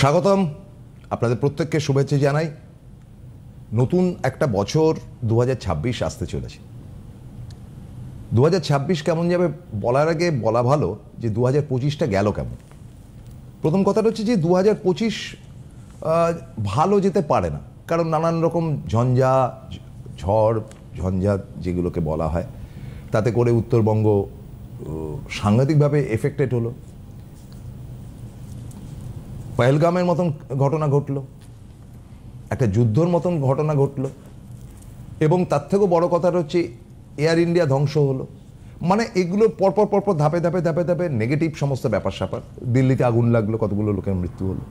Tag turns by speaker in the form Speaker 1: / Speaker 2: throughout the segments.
Speaker 1: স্বাগতম, আপনাদের প্রত্যেককে শুভেচ্ছা জানাই। নতুন একটা বছর 2026 আসতে চলেছে। 2026 কেমন যাবে বলার আগে বলা ভালো যে 2025টা গেল কেমন। প্রথম কথাটা হচ্ছে যে 2025 ভালো যেতে পারে না, কারণ নানান রকম ঝড় ঝঞ্ঝাট যেগুলোকে বলা হয়, তাতে করে উত্তরবঙ্গ সাংঘাতিকভাবে এফেক্টেড হলো। পহেলগামের মতন ঘটনা ঘটল, একটা যুদ্ধর মতন ঘটনা ঘটল, এবং তার থেকেও বড় কথাটা হচ্ছে এয়ার ইন্ডিয়া ধ্বংস হলো। মানে এগুলো পরপর ধাপে ধাপে নেগেটিভ সমস্ত ব্যাপার স্যাপার। দিল্লিতে আগুন লাগলো, কতগুলো লোকের মৃত্যু হলো।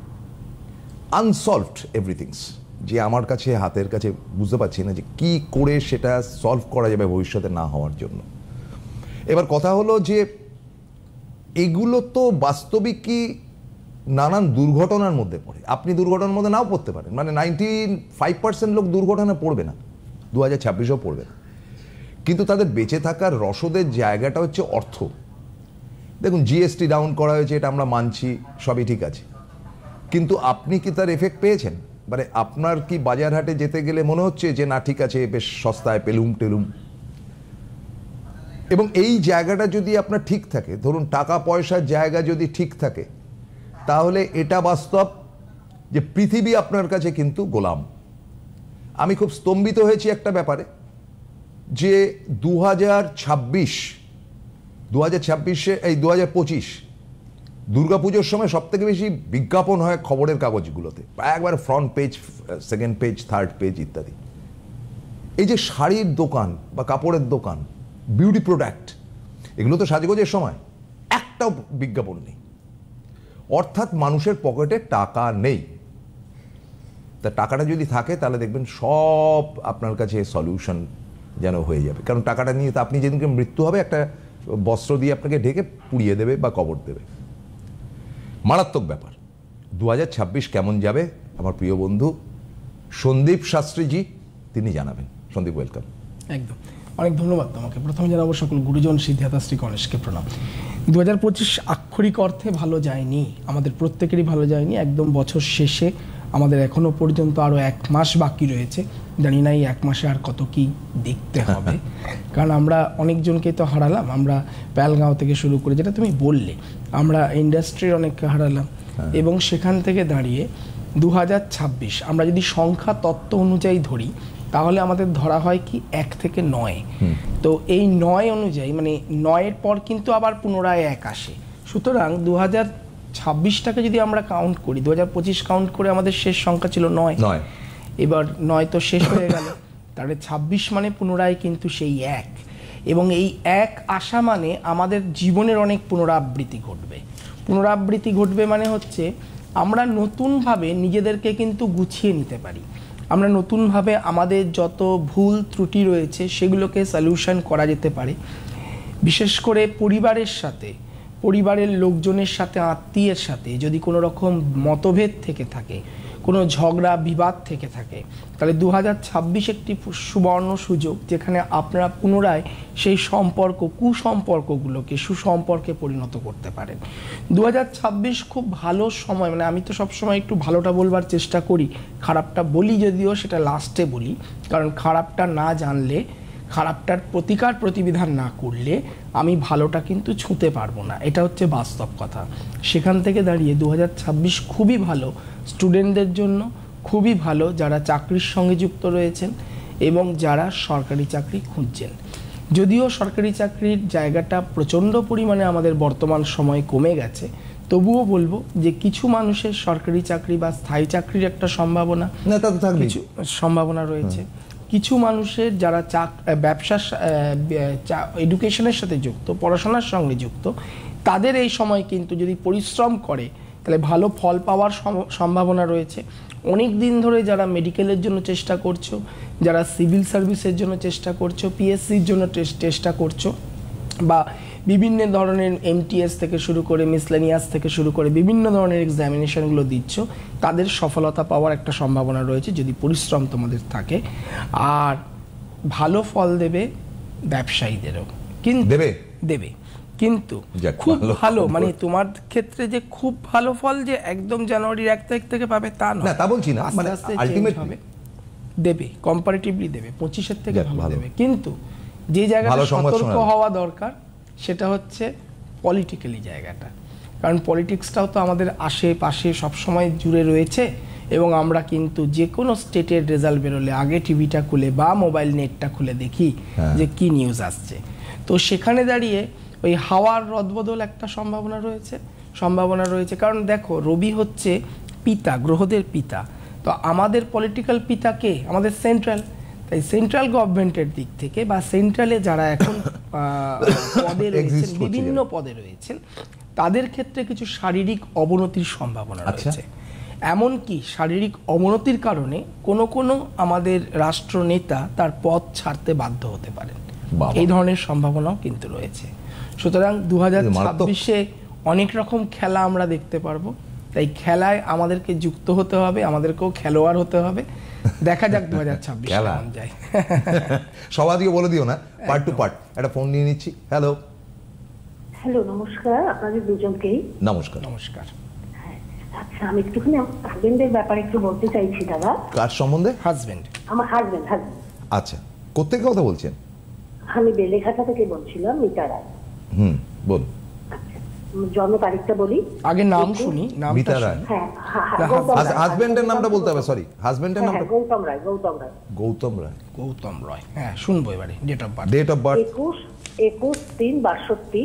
Speaker 1: আনসলভড এভরিথিংস, যে আমার কাছে হাতের কাছে বুঝতে পারছি না যে কি করে সেটা সলভ করা যাবে ভবিষ্যতে না হওয়ার জন্য। এবার কথা হলো যে এগুলো তো বাস্তবিকই নানান দুর্ঘটনার মধ্যে পড়ে। আপনি দুর্ঘটনার মধ্যে নাও পড়তে পারেন, মানে 95% লোক দুর্ঘটনা পড়বে না, 2026ও পড়বে না, কিন্তু তাদের বেঁচে থাকার রসদের জায়গাটা হচ্ছে অর্থ। দেখুন, জিএসটি ডাউন করা হয়েছে, এটা আমরা মানছি, সবই ঠিক আছে, কিন্তু আপনি কি তার এফেক্ট পেয়েছেন? মানে আপনার কি বাজার হাটে যেতে গেলে মনে হচ্ছে যে না ঠিক আছে, বেশ সস্তায় পেলুম টেলুম? এবং এই জায়গাটা যদি আপনার ঠিক থাকে, ধরুন টাকা পয়সার জায়গা যদি ঠিক থাকে, তাহলে এটা বাস্তব যে পৃথিবী আপনার কাছে কিন্তু গোলাম। আমি খুব স্তম্ভিত হয়েছি একটা ব্যাপারে, যে 2025 দুর্গাপুজোর সময় সব থেকে বেশি বিজ্ঞাপন হয় খবরের কাগজগুলোতে, একবার front page, second page, third page ইত্যাদি। এই যে শাড়ির দোকান বা কাপড়ের দোকান, বিউটি প্রোডাক্ট, এগুলো তো সাজগোজের সময় একটাও বিজ্ঞাপন নেই। অর্থাৎ মানুষের পকেটে টাকা নেই। তা টাকাটা যদি থাকে তাহলে দেখবেন সব আপনার কাছে সলিউশন যেন হয়ে যাবে, কারণ টাকাটা নিয়ে তো আপনি যেদিনকে মৃত্যু হবে একটা বস্ত্র দিয়ে আপনাকে ঢেকে পুড়িয়ে দেবে বা কবর দেবে। মারাত্মক ব্যাপার। 2026 কেমন যাবে আমার প্রিয় বন্ধু সন্দীপ শাস্ত্রীজি তিনি জানাবেন। সন্দীপ, ওয়েলকাম।
Speaker 2: একদম, অনেক ধন্যবাদ তোমাকে। প্রথমে জানাবো সকল গুরুজন সিদ্ধাতাশ্রী গণেশকে প্রণাম। 2025 আক্ষরিক অর্থে ভালো যায়নি, আমাদের প্রত্যেকেরই ভালো যায়নি। একদম বছর শেষে আমাদের এখনো পর্যন্ত আরও 1 মাস বাকি রয়েছে। জানি না এই 1 মাসে আর কত কি দেখতে হবে, কারণ আমরা অনেকজনকে তো হারালাম। আমরা প্যালগাঁও থেকে শুরু করে, যেটা তুমি বললে, আমরা ইন্ডাস্ট্রির অনেককে হারালাম, এবং সেখান থেকে দাঁড়িয়ে 2026 আমরা যদি সংখ্যা তত্ত্ব অনুযায়ী ধরি, তাহলে আমাদের ধরা হয় কি 1 থেকে 9। তো এই 9 অনুযায়ী, মানে 9-এর পর কিন্তু আবার পুনরায় 1 আসে। সুতরাং 2026টাকে যদি আমরা কাউন্ট করি, 2025 কাউন্ট করে আমাদের শেষ সংখ্যা ছিল 9। এবার 9 তো শেষ হয়ে গেল, তাহলে 26 মানে পুনরায় কিন্তু সেই 1। এবং এই 1 আসা মানে আমাদের জীবনের অনেক পুনরাবৃত্তি ঘটবে। পুনরাবৃত্তি ঘটবে মানে হচ্ছে আমরা নতুনভাবে নিজেদেরকে কিন্তু গুছিয়ে নিতে পারি। আমরা নতুনভাবে আমাদের যত ভুল ত্রুটি রয়েছে সেগুলোকে সলিউশন করা যেতে পারে। বিশেষ করে পরিবারের সাথে, পরিবারের লোকজনের সাথে, আত্মীয়ের সাথে যদি কোনো রকম মতভেদ থেকে থাকে, কোনো ঝগড়া বিবাদ থেকে থাকে, তাহলে 2026 একটি সুবর্ণ সুযোগ, যেখানে আপনারা পুনরায় সেই কুসম্পর্কগুলোকে সুসম্পর্কে পরিণত করতে পারেন। 2026 খুব ভালো সময়, মানে আমি তো সবসময় একটু ভালোটা বলবার চেষ্টা করি, খারাপটা বলি যদিও সেটা লাস্টে বলি, কারণ খারাপটা না জানলে, খারাপটার প্রতিবিধান না করলে আমি ভালোটা কিন্তু ছুঁতে পারবো না, এটা হচ্ছে বাস্তব কথা। সেখান থেকে দাঁড়িয়ে 2026 খুবই ভালো স্টুডেন্টদের জন্য, খুবই ভালো যারা চাকরির সঙ্গে যুক্ত রয়েছেন এবং যারা সরকারি চাকরি খুঁজছেন। যদিও সরকারি চাকরির জায়গাটা প্রচণ্ড পরিমাণে আমাদের বর্তমান সময়ে কমে গেছে, তবুও বলবো যে কিছু মানুষের সরকারি চাকরি বা স্থায়ী চাকরির একটা সম্ভাবনা রয়েছে। কিছু মানুষের যারা ব্যবসা, এডুকেশনের সাথে যুক্ত, পড়াশোনার সঙ্গে যুক্ত, তাদের এই সময় কিন্তু যদি পরিশ্রম করে তাহলে ভালো ফল পাওয়ার সম্ভাবনা রয়েছে। অনেক দিন ধরে যারা মেডিকেলের জন্য চেষ্টা করছো, যারা সিভিল সার্ভিসের জন্য চেষ্টা করছো, পিএসসির জন্য চেষ্টা করছো, বা বিভিন্ন ধরনের এমটিএস থেকে শুরু করে মিসলেনিয়াস থেকে শুরু করে বিভিন্ন ধরনের এক্সামিনেশনগুলো দিচ্ছ, তাদের সফলতা পাওয়ার একটা সম্ভাবনা রয়েছে যদি পরিশ্রম তোমাদের থাকে। আর ভালো ফল দেবে ব্যবসায়ীদেরও, কিন্তু দেবে কিন্তু
Speaker 1: যাক,
Speaker 2: খুব
Speaker 1: ভালো
Speaker 2: ভালো
Speaker 1: খবর।
Speaker 2: মানে তোমার ক্ষেত্রে যে খুব ভালো ফল যে একদম জানুয়ারির 1 তারিখ থেকে পাবে তা নয়,
Speaker 1: না তা বলছি না,
Speaker 2: আস্তে
Speaker 1: মানে
Speaker 2: আস্তে change
Speaker 1: আলটিমেটলি
Speaker 2: হবে। দেবে, কম্পারেটিভলি দেবে, 25-এর থেকে
Speaker 1: যাক,
Speaker 2: ভালো
Speaker 1: ভালো।
Speaker 2: দেবে। কিন্তু যে জায়গাটা
Speaker 1: ভালো সংবাদ
Speaker 2: সতর্ক
Speaker 1: শোনালে।
Speaker 2: হওয়া দরকার সেটা হচ্ছে পলিটিক্যালি জায়গাটা, কারণ পলিটিক্সটাও তো আমাদের আশেপাশে সবসময় জুড়ে রয়েছে এবং আমরা কিন্তু যে কোনো স্টেটের রেজাল্ট বেরোলে আগে টিভিটা খুলে বা মোবাইল নেটটা খুলে দেখি
Speaker 1: হ্যাঁ।
Speaker 2: যে কি নিউজ আসছে। তো সেখানে দাঁড়িয়ে ওই হাওয়ার রদবদল একটা সম্ভাবনা রয়েছে, কারণ দেখো রবি হচ্ছে পিতা, গ্রহদের পিতা। তো আমাদের পলিটিক্যাল পিতা কে? আমাদের সেন্ট্রাল। তাই সেন্ট্রাল গভর্নমেন্টের দিক থেকে বা সেন্ট্রালে যারা এখন পদে রয়েছেন,
Speaker 1: Exist করছে
Speaker 2: বিভিন্ন
Speaker 1: যারা।
Speaker 2: পদে রয়েছেন, তাদের ক্ষেত্রে কিছু শারীরিক অবনতির সম্ভাবনা
Speaker 1: আচ্ছা।
Speaker 2: রয়েছে। এমনকি শারীরিক অবনতির কারণে কোনো আমাদের রাষ্ট্রনেতা তার পদ ছাড়তে বাধ্য হতে পারেন,
Speaker 1: বাবা।
Speaker 2: এই ধরনের সম্ভাবনাও কিন্তু রয়েছে। সুতরাং
Speaker 1: মারাত্মক।
Speaker 2: 2026-এ অনেক রকম খেলা আমরা দেখতে পারবো, তাই খেলায় আমাদেরকে যুক্ত হতে হবে, আমাদেরকেও খেলোয়াড় হতে হবে। দেখা যাক 2026
Speaker 1: খেলা।
Speaker 2: কেমন যায়।
Speaker 1: সবাইকে বলে দিও না, পার্ট টু পার্ট। একটা ফোন নিয়ে নিচ্ছি। হ্যালো,
Speaker 3: হ্যালো, নমস্কার আপনাদের দুজনকেই।
Speaker 1: নমস্কার।
Speaker 2: নমস্কার।
Speaker 3: আচ্ছা, আমি একটুখানি আমার হাজবেন্ডের ব্যাপারে একটু বলতে চাইছি দাদা।
Speaker 1: কার সম্বন্ধে?
Speaker 2: হাজবেন্ড।
Speaker 3: আমার হাজবেন্ড।
Speaker 1: আচ্ছা, কোত্থেকে কথা বলছেন?
Speaker 3: আমি বেলেঘাটা থেকে বলছিলাম, মিতা রায়।
Speaker 1: বল।
Speaker 3: আচ্ছা, জন্ম তারিখটা বলি।
Speaker 2: আগে নাম শুনি, নামটা
Speaker 1: মিতা রায়।
Speaker 2: শুনি।
Speaker 3: হ্যাঁ,
Speaker 2: না,
Speaker 3: গৌতম রায়।
Speaker 1: হাজবেন্ডের নামটা বলতে হবে, সরি, হাজবেন্ডের
Speaker 3: হ্যাঁ,
Speaker 1: নামটা।
Speaker 3: গৌতম রায়। গৌতম রায়।
Speaker 1: গৌতম রায়।
Speaker 2: গৌতম রয়, হ্যাঁ শুনবো এবারে। Date of birth
Speaker 1: date of birth
Speaker 3: 21/3/62।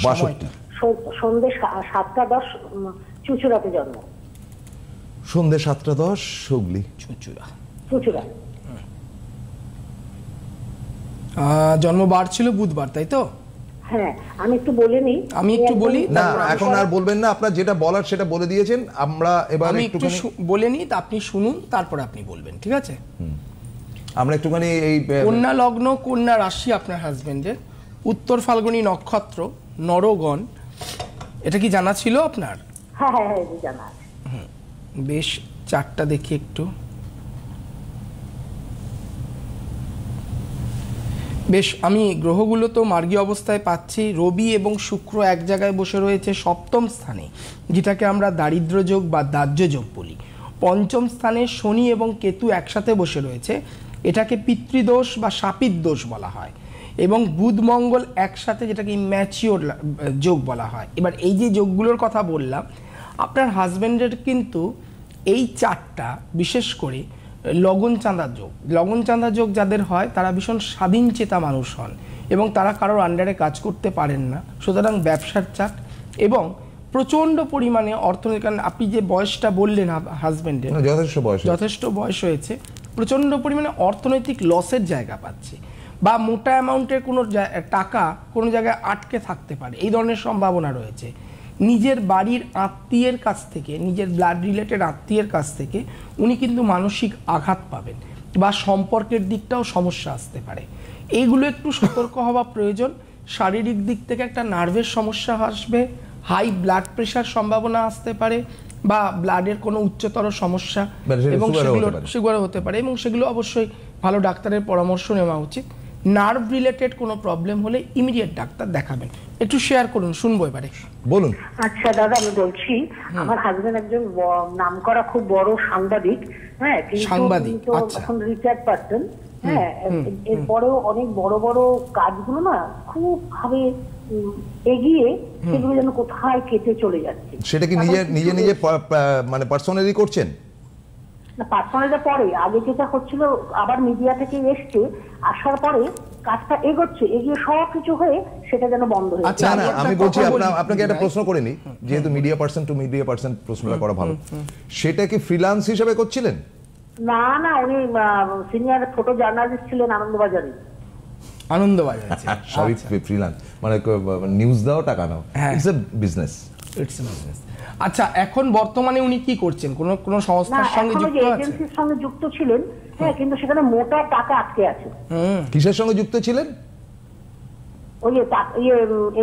Speaker 2: 62।
Speaker 1: 21/3/62।
Speaker 3: সন্ধ্যে 7টা 10 চুচুড়াতে জন্ম।
Speaker 1: সন্ধ্যে 7টা 10 হুগলি।
Speaker 2: চুচুড়া। জন্মবার ছিল বুধবার, তাই তো?
Speaker 3: হ্যাঁ, আমি একটু বলে নিই।
Speaker 2: আমি একটু বলি।
Speaker 1: না, এখন আর বলবেন না, আপনার যেটা বলার সেটা বলে দিয়েছেন। আমরা এবার
Speaker 2: আমি একটু
Speaker 1: একটুখানি
Speaker 2: বলে নিই, তা আপনি শুনুন, তারপরে আপনি বলবেন, ঠিক আছে?
Speaker 1: আমরা একটুখানি এই
Speaker 2: কন্যা লগ্ন, কন্যা রাশি আপনার হাজবেন্ডের, উত্তর ফাল্গুনী নক্ষত্র, নরগণ। এটা কি জানা ছিল আপনার?
Speaker 3: হ্যাঁ হ্যাঁ হ্যাঁ, জানা আছে।
Speaker 2: বেশ, চারটা দেখি একটু। বেশ, আমি গ্রহগুলো তো মার্গী অবস্থায় পাচ্ছি। রবি এবং শুক্র এক জায়গায় বসে রয়েছে সপ্তম স্থানে, যেটাকে আমরা দারিদ্র যোগ বা দাহ্য যোগ বলি। পঞ্চম স্থানে শনি এবং কেতু একসাথে বসে রয়েছে, এটাকে পিতৃদোষ বা শাপিত দোষ বলা হয়। এবং বুধ মঙ্গল একসাথে, যেটাকে ম্যাচিওর যোগ বলা হয়। এবার এই যে যোগগুলোর কথা বললাম, আপনার হাজব্যান্ডের কিন্তু এই চারটা, বিশেষ করে লগন চাঁদা যোগ, লগন চাঁদা যোগ যাদের হয় তারা ভীষণ স্বাধীন চেতা মানুষ হন এবং তারা কারোর আন্ডারে কাজ করতে পারেন না। সুতরাং ব্যবসার চাপ এবং প্রচণ্ড পরিমাণে অর্থনৈতিক, কারণ আপনি যে বয়সটা বললেন হাজব্যান্ডের, যথেষ্ট বয়স হয়েছে, প্রচণ্ড পরিমাণে অর্থনৈতিক লসের জায়গা পাচ্ছে বা মোটা অ্যামাউন্টের কোনো টাকা কোনো জায়গায় আটকে থাকতে পারে, এই ধরনের সম্ভাবনা রয়েছে। নিজের বাড়ির আত্মীয়ের কাছ থেকে, নিজের ব্লাড রিলেটেড আত্মীয়ের কাছ থেকে উনি কিন্তু মানসিক আঘাত পাবেন বা সম্পর্কের দিকটাও সমস্যা আসতে পারে। এইগুলো একটু সতর্ক হওয়া প্রয়োজন। শারীরিক দিক থেকে একটা নার্ভের সমস্যা আসবে, হাই ব্লাড প্রেশার সম্ভাবনা আসতে পারে বা ব্লাডের কোনো উচ্চতর সমস্যা এবং সেগুলো হতে পারে এবং সেগুলো অবশ্যই ভালো ডাক্তারের পরামর্শ নেওয়া উচিত। নার্ভ রিলেটেড কোনো প্রবলেম হলে ইমিডিয়েট ডাক্তার দেখাবেন। একটু শেয়ার করুন, শুনবো এবারে।
Speaker 1: বলুন।
Speaker 3: আচ্ছা দাদা, আমি বলছি, আমার হাজবেন্ড একজন নামকরা খুব বড় সাংবাদিক। হ্যাঁ, কিন্তু এখন রিটায়ার্ড পারসন। হ্যাঁ, এরপরেও অনেক বড় বড় কাজগুলো না খুব ভাবে এগিয়ে, সেগুলো যেন কোথায় কেটে চলে যাচ্ছে।
Speaker 1: সেটা কি নিজে মানে পার্সোনালি করছেন?
Speaker 3: না, পার্সোনালটা পরে, আগে যেটা হচ্ছিল, আবার মিডিয়া থেকে এসছে, আসার পরে কাজটা এগিয়ে সবকিছু হয়ে সেটা যেন বন্ধ হয়ে
Speaker 1: যাচ্ছে। না, আমি বলছি আপনাকে একটা প্রশ্ন করে নি, যেহেতু media person to media person প্রশ্নটা করা ভালো। সেটা কি ফ্রিল্যান্স হিসেবে করছিলেন?
Speaker 3: না না, উনি সিনিয়র ফটো জার্নালিস্ট ছিলেন আনন্দবাজারে।
Speaker 1: সবই ফ্রিল্যান্স, মানে নিউজ দাও, টাকা নাও, ইটস এ বিজনেস।
Speaker 2: আচ্ছা, এখন বর্তমানে উনি কি করছেন? কোন সংস্থার সঙ্গে যুক্ত আছেন?
Speaker 3: এজেন্সির সঙ্গে যুক্ত ছিলেন, হ্যাঁ, কিন্তু সেখানে মোটা টাকা আটকে আছে।
Speaker 1: কিসের সঙ্গে যুক্ত ছিলেন?
Speaker 3: ওই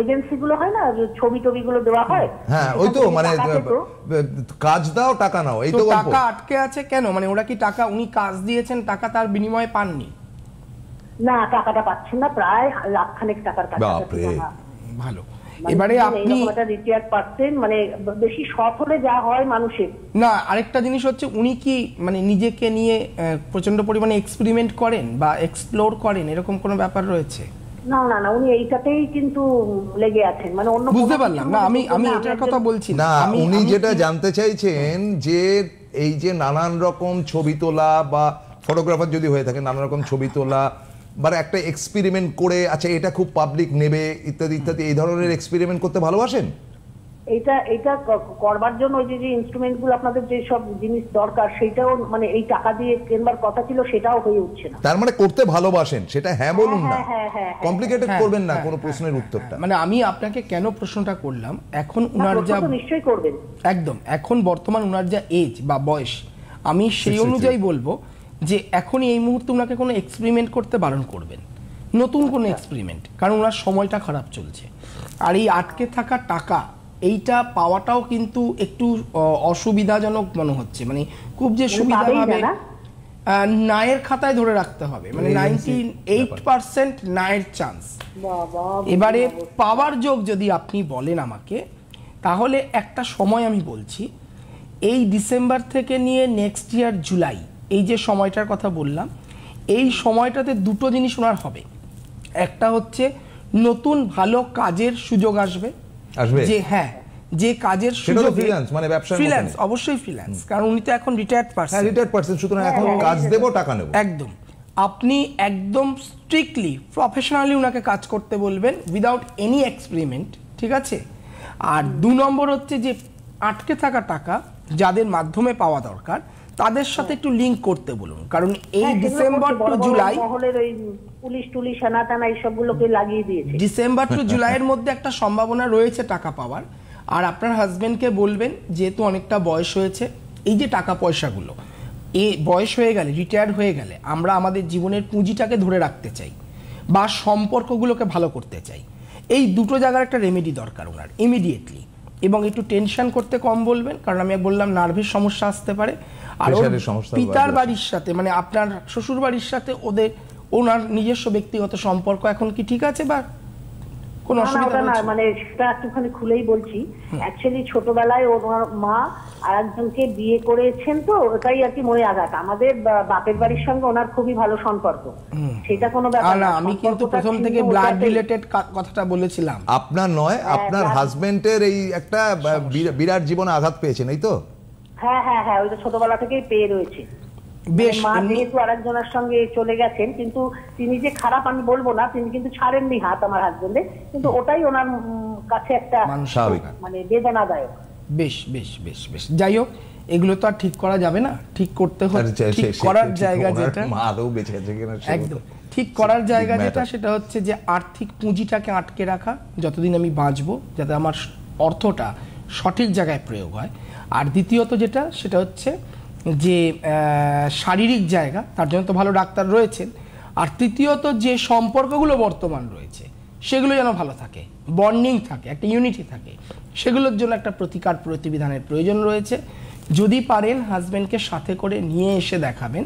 Speaker 3: এজেন্সিগুলো হয় না, ছবিগুলো দেওয়া হয়।
Speaker 1: হ্যাঁ, ওই তো, মানে কাজ দাও, টাকা নাও, এই তো
Speaker 2: টাকা আটকে আছে কেন? মানে ওরা কি টাকা, উনি কাজ দিয়েছেন, টাকা তার বিনিময়ে পাননি?
Speaker 3: না, টাকাটা পাচ্ছেন না, প্রায় লাখখানেক টাকার কাছাকাছি।
Speaker 2: ভালো। এবারে আপনি
Speaker 3: রিটায়ার্ড পার্সন, মানে বেশি শখ হলে যা হয় মানুষের।
Speaker 2: না, আরেকটা জিনিস হচ্ছে উনি কি মানে নিজেকে নিয়ে প্রচন্ড পরিমাণে এক্সপেরিমেন্ট করেন বা এক্সপ্লোর করেন, এরকম কোনো ব্যাপার রয়েছে?
Speaker 3: না না না, উনি এইটাতেই কিন্তু লেগে আছেন, মানে অন্য
Speaker 2: বুঝতে পারলাম না, আমি এটার কথা বলছি
Speaker 1: না। উনি যেটা জানতে চাইছেন যে এই যে নানান রকম ছবি তোলা বা ফটোগ্রাফার যদি হয়ে থাকে, নানান রকম ছবি তোলা বা একটা এক্সপেরিমেন্ট করে, আচ্ছা এটা খুব পাবলিক নেবে ইত্যাদি ইত্যাদি, এই ধরনের এক্সপেরিমেন্ট করতে ভালোবাসেন?
Speaker 3: এইটা করবার জন্য ওই যে ইনস্ট্রুমেন্ট গুলো আপনাদের যে সব জিনিস দরকার, সেটাও মানে এই টাকা দিয়ে কেনবার কথা ছিল, সেটাও হয়ে উঠছে না।
Speaker 1: তার মানে করতে ভালোবাসেন, সেটা হ্যাঁ বলুন না, কমপ্লিকেটেড করবেন না কোনো প্রশ্নের উত্তরটা।
Speaker 2: মানে আমি আপনাকে কেন প্রশ্নটা করলাম, এখন উনার যা
Speaker 3: নিশ্চয়ই করবেন
Speaker 2: একদম, এখন বর্তমান উনার যা এজ বা বয়স, আমি সেই অনুযায়ী বলবো যে এখন এই মুহূর্তে উনাকে কোনো এক্সপেরিমেন্ট করতে বারণ করবেন, নতুন কোনো এক্সপেরিমেন্ট, কারণ ওনার সময়টা খারাপ চলছে। আর এই আটকে থাকা টাকা এইটা পাওয়াটাও কিন্তু একটু অসুবিধাজনক মনে হচ্ছে, মানে খুব যে সুবিধাভাবে নায়ের খাতায় ধরে রাখতে হবে, মানে 98% নায়ের চান্স। এবারে পাওয়ার যোগ যদি আপনি বলেন আমাকে, তাহলে একটা সময় আমি বলছি, এই ডিসেম্বর থেকে নিয়ে নেক্সট ইয়ার জুলাই, এই যে সময়টার কথা বললাম, এই সময়টাতে দুটো জিনিস ওনার হবে। একটা হচ্ছে নতুন ভালো কাজের সুযোগ আসবে, যে হ্যাঁ যে কাজের সুযোগ,
Speaker 1: ফ্রিল্যান্স মানে ব্যবসা,
Speaker 2: ফ্রিল্যান্স অবশ্যই ফ্রিল্যান্স, কারণ উনি তো এখন রিটায়ার্ড পারসন,
Speaker 1: সুতরাং এখন কাজ দেব, টাকা নেব।
Speaker 2: একদম, আপনি একদম স্ট্রিক্টলি প্রফেশনালি উনাকে কাজ করতে বলবেন উইদাউট এনি এক্সপেরিমেন্ট, ঠিক আছে? আর 2 নম্বর হচ্ছে যে আটকে থাকা টাকা যাদের মাধ্যমে পাওয়া দরকার, তাদের সাথে একটু লিংক করতে বলুন, কারণ এই ডিসেম্বর টু জুলাই
Speaker 3: পুলিশ টুলিশ সেনা টানা এইসবগুলোকে লাগিয়ে দিয়েছে।
Speaker 2: ডিসেম্বর টু জুলাইয়ের মধ্যে একটা সম্ভাবনা রয়েছে টাকা পাওয়ার। আর আপনার হাজবেন্ডকে বলবেন, যেহেতু অনেকটা বয়স হয়েছে, এই যে টাকা পয়সাগুলো, এই বয়স হয়ে গেলে, রিটায়ার্ড হয়ে গেলে আমরা আমাদের জীবনের পুঁজিটাকে ধরে রাখতে চাই বা সম্পর্কগুলোকে ভালো করতে চাই, এই দুটো জায়গার একটা রেমেডি দরকার ওনার ইমিডিয়েটলি। এবং একটু টেনশন করতে কম বলবেন, কারণ আমি বললাম নার্ভের সমস্যা আসতে পারে। আর পিতার বাড়ির সাথে, মানে আপনার শ্বশুর বাড়ির সাথে ওনার নিজস্ব ব্যক্তিগত সম্পর্ক এখন কি ঠিক আছে বা কোনো অসুবিধা
Speaker 3: না? মানে সেটা একটুখানি খুলেই বলছি, অ্যাকচুয়ালি ছোটবেলায় ওনার মা আর একজনকে বিয়ে করেছেন, তো ওটাই আর কি মনে আঘাত। আমাদের বাপের বাড়ির সঙ্গে ওনার খুবই ভালো সম্পর্ক, সেটা কোনো ব্যাপার না।
Speaker 2: আমি কিন্তু প্রথম থেকে ব্লাড রিলেটেড কথাটা বলেছিলাম,
Speaker 1: আপনার নয়, আপনার হাজবেন্ডের এই একটা বিরাট জীবনে আঘাত পেয়েছেন, এই তো?
Speaker 3: হ্যাঁ হ্যাঁ হ্যাঁ, ওই তো ছোটবেলা থেকেই পেয়ে রয়েছে। মা যেহেতু আরেকজনের সঙ্গে চলে গেছেন, কিন্তু তিনি যে খারাপ আমি বলবো না, তিনি কিন্তু ছাড়েননি হাত আমার হাজবেন্ডে, কিন্তু ওটাই ওনার কাছে একটা মানে বেদনাদায়ক।
Speaker 2: বেশ বেশ বেশ বেশ, যাই হোক, এগুলো তো আর ঠিক করা যাবে না, ঠিক করতে হচ্ছে, ঠিক করার জায়গা যেটা, একদম ঠিক করার জায়গা যেটা, সেটা হচ্ছে যে আর্থিক পুঁজিটাকে আটকে রাখা, যতদিন আমি বাঁচবো যাতে আমার অর্থটা সঠিক জায়গায় প্রয়োগ হয়। আর দ্বিতীয়ত যেটা, সেটা হচ্ছে যে শারীরিক জায়গা, তার জন্য তো ভালো ডাক্তার রয়েছেন। আর তৃতীয়ত যে সম্পর্কগুলো বর্তমান রয়েছে, সেগুলো যেন ভালো থাকে, বন্ডিং থাকে, একটা ইউনিটি থাকে, সেগুলোর জন্য একটা প্রতিকার প্রতিবিধানের প্রয়োজন রয়েছে। যদি পারেন হাজব্যান্ডকে সাথে করে নিয়ে এসে দেখাবেন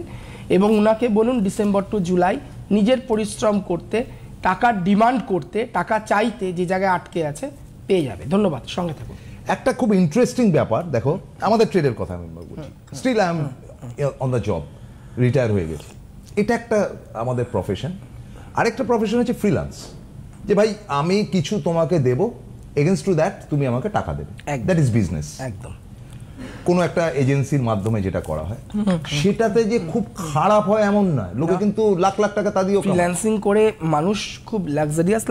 Speaker 2: এবং উনাকে বলুন ডিসেম্বর টু জুলাই নিজের পরিশ্রম করতে, টাকার ডিমান্ড করতে, টাকা চাইতে, যে জায়গায় আটকে আছে পেয়ে যাবে। ধন্যবাদ, সঙ্গে থাকুন।
Speaker 1: একটা খুব ইন্টারেস্টিং ব্যাপার দেখো, আমাদের ট্রেডের কথা আমি বলছি, still I am on the job, retire হয়ে গেছি, এটা একটা আমাদের প্রফেশন। আরেকটা প্রফেশন হচ্ছে ফ্রিল্যান্স, যে ভাই আমি কিছু তোমাকে দেব, এগেনস্ট টু দ্যাট তুমি আমাকে টাকা দেবে, দ্যাট ইজ বিজনেস।
Speaker 2: একদম,
Speaker 1: কোনো একটা এজেন্সির মাধ্যমে যেটা করা হয়, সেটাতে যে খুব খারাপ হয় এমন নয়, লোকে কিন্তু লাখ লাখ টাকা তা দিয়েও
Speaker 2: ফ্রিল্যান্সিং করে মানুষ খুব লাক্সারিয়াস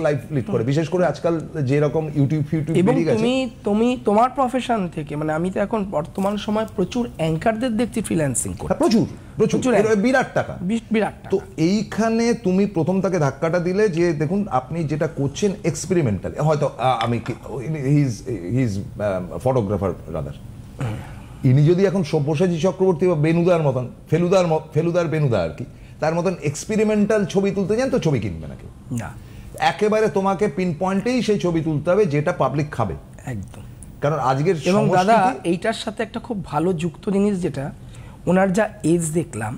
Speaker 1: লাইফ লিড করে, বিশেষ করে আজকাল যেরকম ইউটিউব
Speaker 2: বেরিয়ে গেছে। তুমি তোমার প্রফেশন থেকে, মানে আমি তো এখন বর্তমান সময় প্রচুর অ্যাঙ্কারদের দেখছি ফ্রিল্যান্সিং করে,
Speaker 1: প্রচুর বিরাট টাকা। তো এইখানে তুমি প্রথম তাকে ধাক্কাটা দিলে যে দেখুন আপনি যেটা করছেন এক্সপেরিমেন্টাল, হয়তো আমি হি ইজ ফটোগ্রাফার রাদার, ইনি যদি এখন সব্যসাচী চক্রবর্তী বা বেনুদার মতন, ফেলুদার বেনুদা আর কি, তার মতন এক্সপেরিমেন্টাল ছবি তুলতে যান, তো ছবি কিনবে নাকি?
Speaker 2: না,
Speaker 1: একেবারে তোমাকে পিন পয়েন্টেই সেই ছবি তুলতে হবে যেটা পাবলিক খাবে।
Speaker 2: একদম,
Speaker 1: কারণ আজকের
Speaker 2: এবং দাদা এইটার সাথে একটা খুব ভালো যুক্ত জিনিস, যেটা ওনার যা এজ দেখলাম,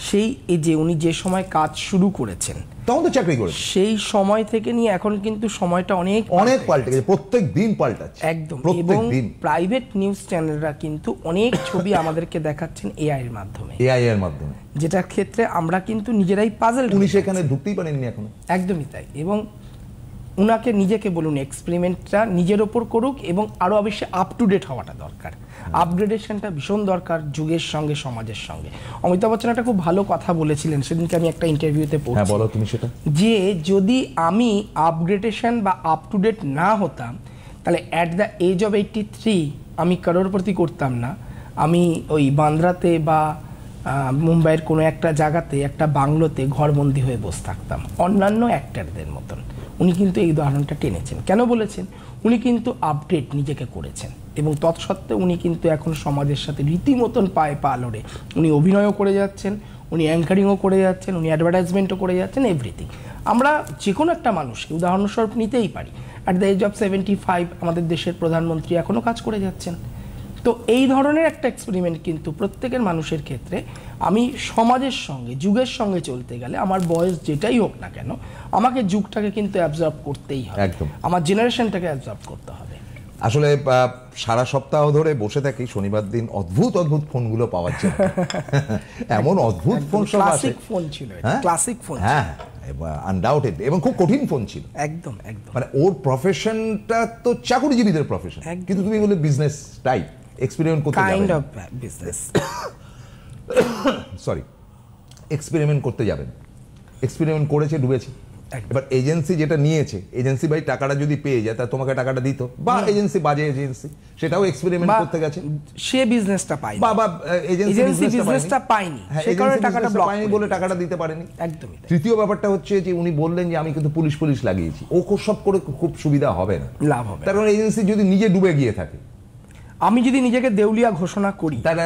Speaker 2: সেই এজে উনি যে সময় কাজ শুরু করেছেন
Speaker 1: তখন তো চাকরি করে,
Speaker 2: সেই সময় থেকে নিয়ে এখন কিন্তু সময়টা অনেক
Speaker 1: পাল্টে গেছে, প্রত্যেক দিন পাল্টাচ্ছে
Speaker 2: একদম। এবং প্রাইভেট নিউজ চ্যানেলরা কিন্তু অনেক ছবি আমাদেরকে দেখাচ্ছেন এআই এর মাধ্যমে, যেটার ক্ষেত্রে আমরা কিন্তু নিজেরাই পাজল।
Speaker 1: উনি সেখানে ঢুকতেই পারেননি এখনো।
Speaker 2: একদমই তাই। এবং উনাকে নিজেকে বলুন এক্সপেরিমেন্টটা নিজের ওপর করুক, এবং আরো অবশ্যই আপ টু ডেট হওয়াটা দরকার, আপগ্রেডেশনটা ভীষণ দরকার যুগের সঙ্গে সমাজের সঙ্গে। অমিতাভ বচ্চন একটা খুব ভালো কথা বলেছিলেন সেদিনকে, আমি একটা ইন্টারভিউতে পড়ছি,
Speaker 1: বলো তুমি সেটা,
Speaker 2: যে যদি আমি আপগ্রেডেশন বা আপ টু ডেট না হতাম, তাহলে অ্যাট দ্য এজ অফ 83 আমি করোড়পতি করতাম না, আমি ওই বান্দ্রাতে বা মুম্বাইয়ের কোনো একটা জায়গাতে একটা বাংলোতে ঘরবন্দি হয়ে বসে থাকতাম অন্যান্য অ্যাক্টরদের মতন। উনি কিন্তু এই উদাহরণটা টেনেছেন। কেন বলেছেন? উনি কিন্তু আপডেট নিজেকে করেছেন, এবং তৎসত্ত্বেও উনি কিন্তু এখন সমাজের সাথে রীতিমতন পায়ে পা লড়ে উনি অভিনয়ও করে যাচ্ছেন, উনি অ্যাঙ্কারিংও করে যাচ্ছেন, উনি অ্যাডভার্টাইজমেন্টও করে যাচ্ছেন, এভরিথিং। আমরা যে কোনো একটা মানুষকে উদাহরণস্বরূপ নিতেই পারি। অ্যাট দ্য এজ অফ 75 আমাদের দেশের প্রধানমন্ত্রী এখনও কাজ করে যাচ্ছেন। তো এই ধরনের একটা এক্সপেরিমেন্ট কিন্তু প্রত্যেকের মানুষের ক্ষেত্রে, আমি সমাজের সঙ্গে যুগের সঙ্গে চলতে গেলে আমার বয়স যেটাই হোক না কেন, আমাকে যুগটাকে কিন্তু অ্যাবজর্ব করতেই হবে,
Speaker 1: একদম
Speaker 2: আমার জেনারেশনটাকে অ্যাবজর্ব করতে হবে।
Speaker 1: আসলে সারা সপ্তাহ ধরে বসে থাকি, শনিবার দিন অদ্ভুত অদ্ভুত ফোনগুলো পাওয়া যায়, এমন অদ্ভুত ফোন সব আছে।
Speaker 2: ক্লাসিক ফোন ছিল, ক্লাসিক ফোন,
Speaker 1: হ্যাঁ আনডাউটেড, এবং খুব কঠিন ফোন ছিল।
Speaker 2: একদম একদম।
Speaker 1: মানে ওর প্রফেশনটা তো চাকুরিজীবীদের প্রফেশন, কিন্তু তুমি বলে বিজনেস টাইপ এক্সপেরিমেন্ট করতে যাবে,
Speaker 2: kind of business,
Speaker 1: sorry experiment করতে যাবেন, এক্সপেরিমেন্ট করেছে, ডুবেছে। এবার এজেন্সি যেটা নিয়েছে, এজেন্সি ভাই টাকাটা যদি পেয়ে যায় তা তোমাকে টাকাটা দিত, বা এজেন্সি বাজে এজেন্সি সেটাও এক্সপেরিমেন্ট করতে গেছে,
Speaker 2: সে বিজনেসটা পায়নি,
Speaker 1: বা এজেন্সি
Speaker 2: বিজনেসটা পায়নি, সে কারণে টাকাটা ব্লক
Speaker 1: পায়নি বলে টাকাটা দিতে পারেনি।
Speaker 2: একদমই।
Speaker 1: তৃতীয় ব্যাপারটা হচ্ছে যে উনি বললেন যে আমি কিন্তু পুলিশ লাগিয়েছি, ও সব করে খুব সুবিধা হবে না,
Speaker 2: লাভ হবে।
Speaker 1: কারণ এজেন্সি যদি নিজে ডুবে গিয়ে থাকে,
Speaker 2: আমি যদি নিজেকে দেউলিয়া ঘোষণা করি, তাহলে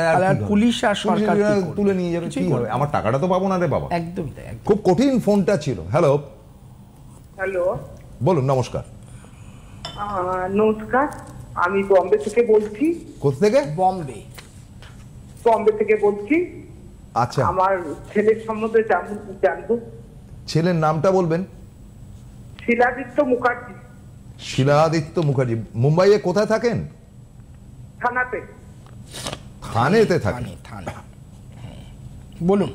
Speaker 2: পুলিশ আর সরকার
Speaker 1: তুলে নিয়ে যাবে, কি হবে? আমার টাকাটা তো পাবো না রে বাবা।
Speaker 2: একদমই তাই।
Speaker 1: খুব কঠিন ফোনটা ছিল। হ্যালো
Speaker 3: হ্যালো,
Speaker 1: বলুন। নমস্কার।
Speaker 3: নমস্কার, আমি বম্বে থেকে বলছি।
Speaker 1: কোথা থেকে?
Speaker 3: বম্বে থেকে বলছি।
Speaker 1: আচ্ছা,
Speaker 3: আমার ছেলের সম্বন্ধে জানবো।
Speaker 1: ছেলের নামটা বলবেন?
Speaker 3: শিলাদিত্য মুখার্জি।
Speaker 1: শিলাদিত্য মুখার্জি। মুম্বাইয়ে কোথায় থাকেন?
Speaker 3: থানাতে।
Speaker 1: থানেতে থাকেন?
Speaker 2: থানা। বলুন,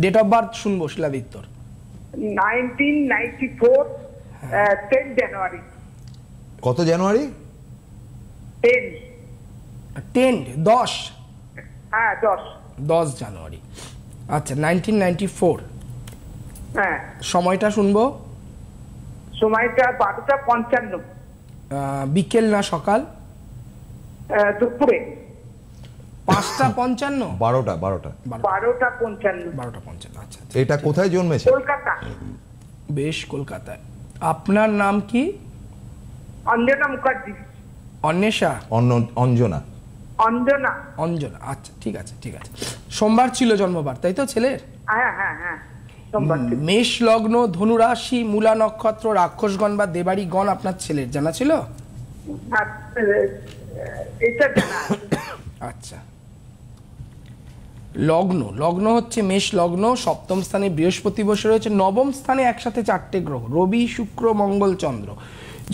Speaker 2: ডেট অফ বার্থ শুনবো শিলাদিত্যর।
Speaker 3: 1994 10 জানুয়ারি।
Speaker 1: কত জানুয়ারি?
Speaker 2: 10
Speaker 3: হ্যাঁ
Speaker 2: 10 জানুয়ারি। আচ্ছা, 1994।
Speaker 3: হ্যাঁ।
Speaker 2: সময়টা শুনবো।
Speaker 3: সময়টা 12:55।
Speaker 2: বিকেল না সকাল?
Speaker 3: দুপুরে
Speaker 2: 5:55।
Speaker 3: 12:55।
Speaker 2: আচ্ছা,
Speaker 1: এটা কোথায় জন্মেছে?
Speaker 3: কলকাতা।
Speaker 2: বেশ, কলকাতায়। আপনার নাম কি?
Speaker 3: অঞ্জনা মুখার্জি।
Speaker 2: অন্বেষা?
Speaker 1: অঞ্জনা।
Speaker 2: আচ্ছা, ঠিক আছে। সোমবার ছিল জন্মবার, তাই তো ছেলের?
Speaker 3: হ্যাঁ সোমবার।
Speaker 2: মেষ লগ্ন, ধনুরাশি, মূলা নক্ষত্র, রাক্ষসগণ বা দেবাড়িগণ আপনার ছেলের জানা ছিল? আচ্ছা, লগ্ন হচ্ছে মেষ লগ্ন, সপ্তম স্থানে বৃহস্পতি বসে রয়েছে, নবম স্থানে একসাথে 4টে গ্রহ, রবি, শুক্র, মঙ্গল, চন্দ্র।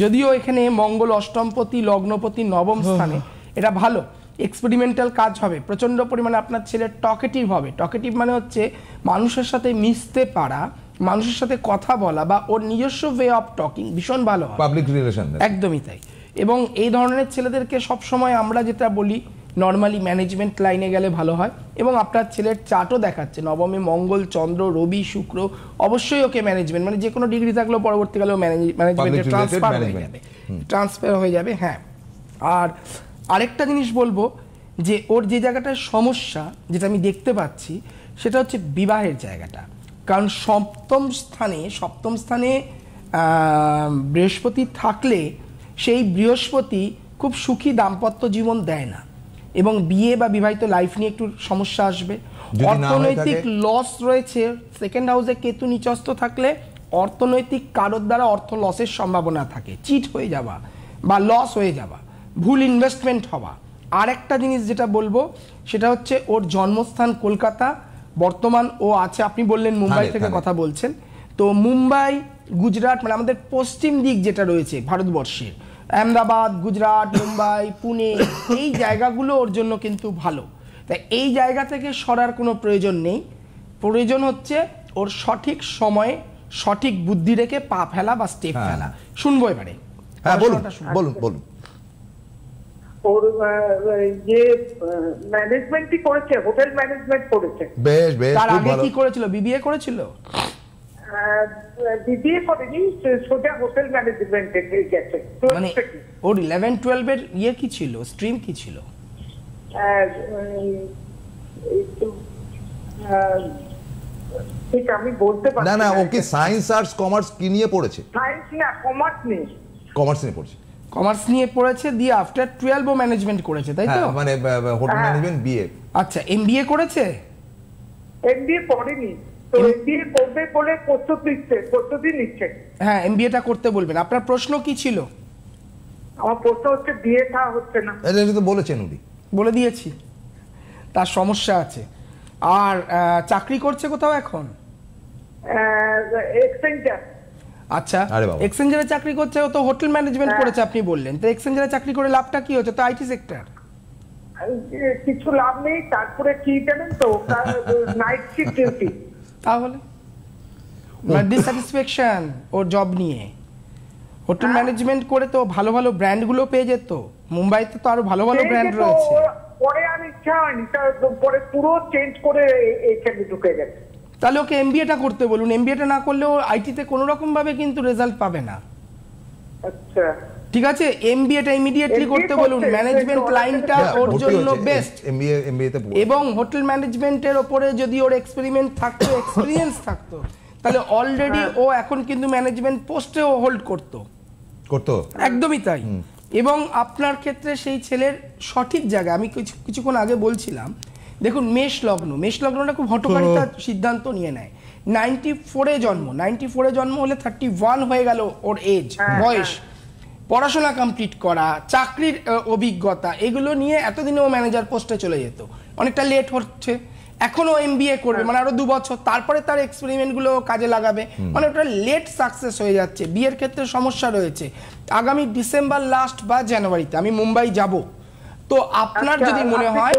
Speaker 2: যদিও এখানে মঙ্গল অষ্টমপতি, লগ্নপতি নবম স্থানে, এটা ভালো এক্সপেরিমেন্টাল কাজ হবে। প্রচন্ড পরিমাণে আপনার ছেলে টকেটিভ হবে। টকেটিভ মানে হচ্ছে মানুষের সাথে মিশতে পারা, মানুষের সাথে কথা বলা, বা ওর নিজস্ব ওয়ে অফ টকিং ভীষণ ভালো হয়,
Speaker 1: পাবলিক রিলেশন।
Speaker 2: একদমই তাই। এবং এই ধরনের ছেলেদেরকে সবসময় আমরা যেটা বলি, নর্মালি ম্যানেজমেন্ট লাইনে গেলে ভালো হয়। এবং আপনার ছেলের চার্টও দেখাচ্ছে নবমে মঙ্গল, চন্দ্র, রবি, শুক্র, অবশ্যই ওকে ম্যানেজমেন্ট, মানে যে কোনো ডিগ্রি থাকলেও পরবর্তীকালেও ম্যানেজমেন্টে ট্রান্সফার হয়ে যাবে। হ্যাঁ, আর আরেকটা জিনিস বলবো, যে ওর যে জায়গাটার সমস্যা যেটা আমি দেখতে পাচ্ছি, সেটা হচ্ছে বিবাহের জায়গাটা। কারণ সপ্তম স্থানে বৃহস্পতি থাকলে সেই বৃহস্পতি খুব সুখী দাম্পত্য জীবন দেয় না, এবং বিয়ে বা বিবাহিত লাইফ নিয়ে একটু সমস্যা আসবে। অর্থনৈতিক লস রয়েছে। সেকেন্ড হাউসে কেতু নিচস্থ থাকলে অর্থনৈতিক কারোর দ্বারা অর্থ লসের সম্ভাবনা থাকে, চিট হয়ে যাওয়া বা লস হয়ে যাওয়া, ভুল ইনভেস্টমেন্ট হওয়া, আর একটা জিনিস যেটা বলবো সেটা হচ্ছে ওর জন্মস্থান কলকাতা, বর্তমান ও আছে, আপনি বললেন মুম্বাই থেকে কথা বলছেন, তো মুম্বাই, গুজরাট, মানে আমাদের পশ্চিম দিক যেটা রয়েছে ভারতবর্ষের, আহমেদাবাদ, গুজরাট, মুম্বাই, পুনে, এই জায়গাগুলো ওর জন্য কিন্তু ভালো। তাই এই জায়গা থেকে সরার কোনো প্রয়োজন নেই, প্রয়োজন হচ্ছে ওর সঠিক সময়ে সঠিক বুদ্ধি রেখে পা ফেলা বা স্টেপ ফেলা। শুনবো এবারে।
Speaker 1: হ্যাঁ বলুন বলুন বলুন।
Speaker 3: ওর যে ম্যানেজমেন্টই করেছে, হোটেল ম্যানেজমেন্ট করেছে।
Speaker 1: বেশ বেশ,
Speaker 2: তার
Speaker 1: খুব
Speaker 2: আগে
Speaker 1: ভালো।
Speaker 2: কি করেছিল? বিবিএ করেছিল?
Speaker 3: বিবিএ করেনি, সোজা হোটেল ম্যানেজমেন্টে গেছে।
Speaker 2: মানে ওর 11-12 এর ইয়ে কি ছিল, স্ট্রিম কি ছিল?
Speaker 3: ঠিক আমি বলতে পারছি
Speaker 1: না না, ও কি সায়েন্স আর্টস কমার্স কি নিয়ে পড়েছে?
Speaker 3: সায়েন্স না, কমার্স নেই,
Speaker 1: কমার্স নিয়ে পড়েছে।
Speaker 2: কমার্স নিয়ে পড়েছে, দিয়ে আফটার 12 ও ম্যানেজমেন্ট করেছে, তাই তো?
Speaker 1: মানে হোটেল ম্যানেজমেন্ট বিএ।
Speaker 2: আচ্ছা, এমবিএ করেছে?
Speaker 3: এমবিএ পড়েনি, তো এমবিএ করবে বলে প্রস্তুতি নিচ্ছে।
Speaker 2: হ্যাঁ, এমবিএটা করতে বলবেন। আপনার প্রশ্ন কি ছিল?
Speaker 3: আমার প্রশ্ন হচ্ছে বিয়ে থা হচ্ছে না।
Speaker 1: এটা তো বলেছেন উনি।
Speaker 2: বলে দিয়েছি, তার সমস্যা আছে। আর চাকরি করছে কোথাও এখন?
Speaker 3: এক্সচেঞ্জার।
Speaker 2: আচ্ছা, এক্সচেঞ্জারে চাকরি করছে, ও তো হোটেল ম্যানেজমেন্ট করেছে আপনি বললেন, তো এক্সচেঞ্জারে চাকরি করে লাভটা কি হচ্ছে? তো আইটি সেক্টর,
Speaker 3: কিছু লাভ নেই। তারপরে কি জানেন তো, নাইট শিফট ডিউটি।
Speaker 2: তাহলে ডিসস্যাটিসফ্যাকশন ওর জব নিয়ে। হোটেল ম্যানেজমেন্ট করে তো ভালো ভালো ব্র্যান্ডগুলো পেয়ে যেত, মুম্বাইতে তো আরো ভালো ভালো ব্র্যান্ড রয়েছে।
Speaker 3: পরে আর ইচ্ছা হয়নি, পরে পুরো চেঞ্জ করে এইখানে ঢুকে গেছে।
Speaker 2: তাহলে ওকে এমবিএটা করতে বলুন। এমবিএটা না করলে ও আইটিতে কোনো রকম ভাবে কিন্তু রেজাল্ট পাবে না।
Speaker 3: আচ্ছা
Speaker 2: ঠিক আছে, এমবিএটা ইমিডিয়েটলি করতে বলুন। ম্যানেজমেন্ট লাইনটা ওর জন্য বেস্ট।
Speaker 1: এমবিএতে
Speaker 2: এবং হোটেল ম্যানেজমেন্টের উপরে যদি ওর এক্সপেরিমেন্ট থাকতো, এক্সপেরিয়েন্স থাকতো, তাহলে অলরেডি ও এখন কিন্তু ম্যানেজমেন্ট পোস্টেও হোল্ড করতো। একদমই তাই। এবং আপনার ক্ষেত্রে সেই ছেলের সঠিক জায়গা, আমি কিছুক্ষণ আগে বলছিলাম, দেখুন মেষ লগ্নটা খুব হঠকারিতার সিদ্ধান্ত নিয়ে নেয়। 94-এ জন্ম, 94-এ জন্ম হলে 31 হয়ে গেল ওর এজ, বয়স। পড়াশোনা কমপ্লিট করা, চাকরির অভিজ্ঞতা, এগুলো নিয়ে এতদিনে ও ম্যানেজার পোস্টে চলে যেত। অনেকটা লেট হচ্ছে, এখনো এমবিএ করবে, মানে আরো 2 বছর, তারপরে তার এক্সপেরিমেন্টগুলো কাজে লাগাবে, মানে ওটা লেট সাকসেস হয়ে যাচ্ছে। বিয়ের ক্ষেত্রে সমস্যা রয়েছে। আগামী ডিসেম্বর লাস্ট বা জানুয়ারিতে আমি মুম্বাই যাব, তো আপনার যদি মনে হয়,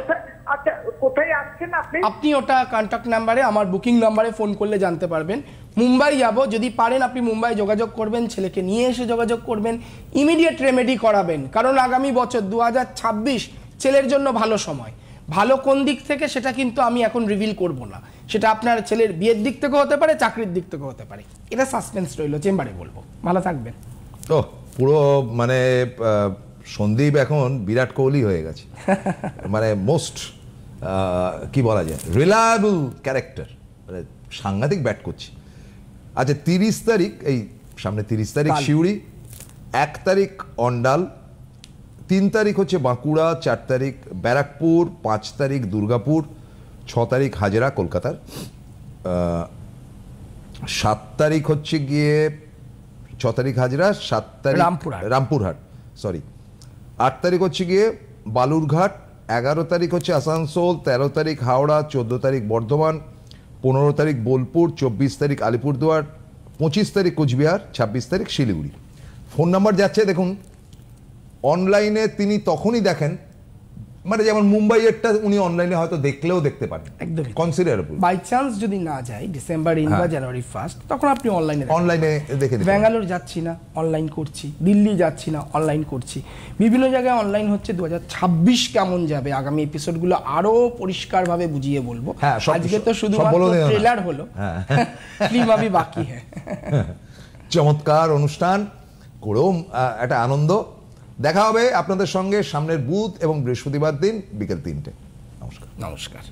Speaker 3: আচ্ছা কোথায় আসছেন
Speaker 2: আপনি ওটা কন্ট্যাক্ট নাম্বারে, আমার বুকিং নাম্বারে ফোন করলে জানতে পারবেন। মুম্বাই যাব, যদি পারেন আপনি মুম্বাই যোগাযোগ করবেন, ছেলেকে নিয়ে এসে যোগাযোগ করবেন, ইমিডিয়েট রেমেডি করাবেন, কারণ আগামী বছর 2026 ছেলের জন্য ভালো সময়। ভালো কোন দিক থেকে সেটা কিন্তু আমি এখন রিভিল করব না, সেটা আপনার ছেলের বিয়ের দিক থেকে হতে পারে, চাকরির দিক থেকে হতে পারে, এটা সাসপেন্স রইল, চেম্বারে বলবো। ভালো থাকবেন।
Speaker 1: তো পুরো মানে সন্দীপ এখন বিরাট কোহলি হয়ে গেছে, মানে মোস্ট কি বলা যায়, রিলায়েবল ক্যারেক্টার, মানে সাংঘাতিক ব্যাট করছে। আচ্ছা 30 তারিখ, এই সামনে 30 তারিখ সিউড়ি, 1 তারিখ অন্ডাল, 3 তারিখ হচ্ছে বাঁকুড়া, 4 তারিখ ব্যারাকপুর, 5 তারিখ দুর্গাপুর, 6 তারিখ হাজরা কলকাতার, 7 তারিখ হচ্ছে গিয়ে 6 তারিখ হাজরা, 7 তারিখ রামপুরহাট, সরি 8 তারিখ হচ্ছে গিয়ে বালুরঘাট, 11 তারিখ হচ্ছে আসানসোল, 13 তারিখ হাওড়া, 14 তারিখ বর্ধমান, 15 তারিখ বোলপুর, 24 তারিখ আলিপুরদুয়ার, 25 তারিখ কোচবিহার, 26 তারিখ শিলিগুড়ি। ফোন নাম্বার যাচ্ছে দেখুন। অনলাইনে তিনি তখনই দেখেন, মানে যেমন মুম্বাইয়েরটা উনি অনলাইনে হয়তো দেখলেও দেখতে পারেন,
Speaker 2: একদম
Speaker 1: কনসিডারেবল।
Speaker 2: বাই চান্স যদি না যায় ডিসেম্বর ইন বা জানুয়ারি ফার্স্ট, তখন আপনি অনলাইনে
Speaker 1: দেখে দিন।
Speaker 2: ব্যাঙ্গালোর যাচ্ছি না, অনলাইন করছি, দিল্লি যাচ্ছি না, অনলাইন করছি, বিভিন্ন জায়গায় অনলাইন হচ্ছে। 2026 কেমন যাবে আগামী এপিসোডগুলো আরো পরিষ্কারভাবে বুঝিয়ে বলবো। আজকে তো শুধুমাত্র ট্রেলার হলো, ফিল্ম আভি বাকি হ্যাঁ।
Speaker 1: চমৎকার অনুষ্ঠান করেও একটা আনন্দ। দেখা হবে আপনাদের সঙ্গে সামনের বুধ এবং বৃহস্পতিবার দিন বিকেল 3টে। নমস্কার।